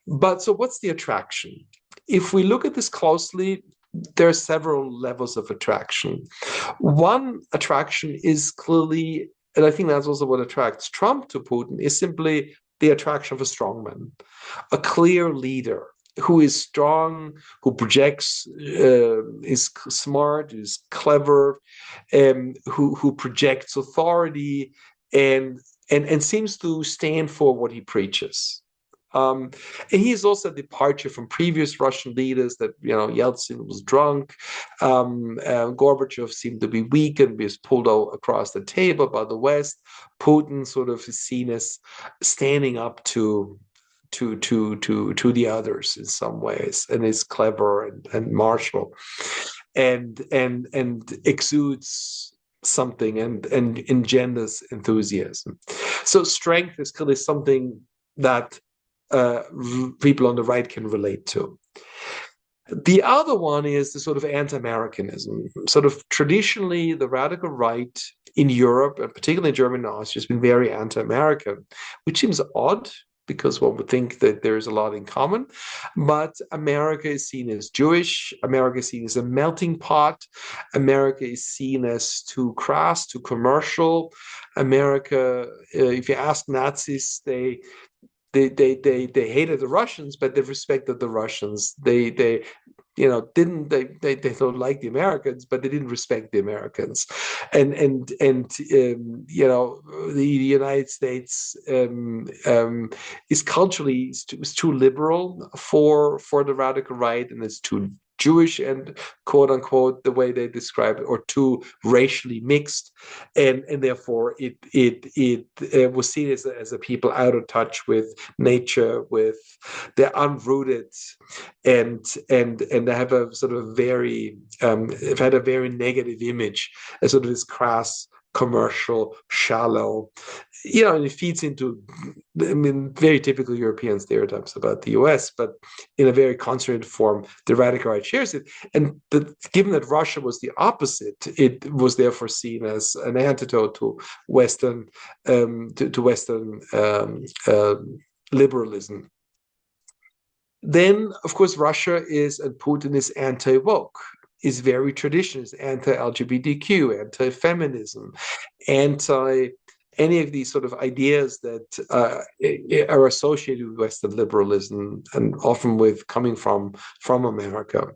But so what's the attraction? If we look at this closely, there are several levels of attraction. One attraction is clearly, and I think that's also what attracts Trump to Putin, is simply the attraction of a strongman, a clear leader who is strong, who projects, is smart, is clever, who projects authority, and and seems to stand for what he preaches. And he is also a departure from previous Russian leaders that, Yeltsin was drunk. Gorbachev seemed to be weak and was pulled out across the table by the West. Putin sort of is seen as standing up to the others in some ways, and is clever and martial, and exudes something and engenders enthusiasm. So strength is clearly something that people on the right can relate to. The other one is the sort of anti-Americanism. Sort of traditionally, the radical right in Europe, and particularly in Germany and Austria, has been very anti-American, which seems odd because one would think that there's a lot in common. But America is seen as Jewish. America is seen as a melting pot. America is seen as too crass, too commercial. America, if you ask Nazis, they hated the Russians, but they respected the Russians. They don't like the Americans, but they didn't respect the Americans. And the United States is culturally is too liberal for the radical right, and it's too Jewish and quote unquote the way they describe it, or too racially mixed, and therefore it was seen as a people out of touch with nature, with they're unrooted, and they have a sort of very have had a very negative image as sort of this crass, commercial, shallow, and it feeds into, very typical European stereotypes about the US, but in a very concentrated form, the radical right shares it. And given that Russia was the opposite, it was therefore seen as an antidote to Western, liberalism. Then, of course, Russia is, and Putin is anti-woke, is very traditional, is anti-LGBTQ, anti-feminism, anti any of these sort of ideas that are associated with Western liberalism and often with coming from America.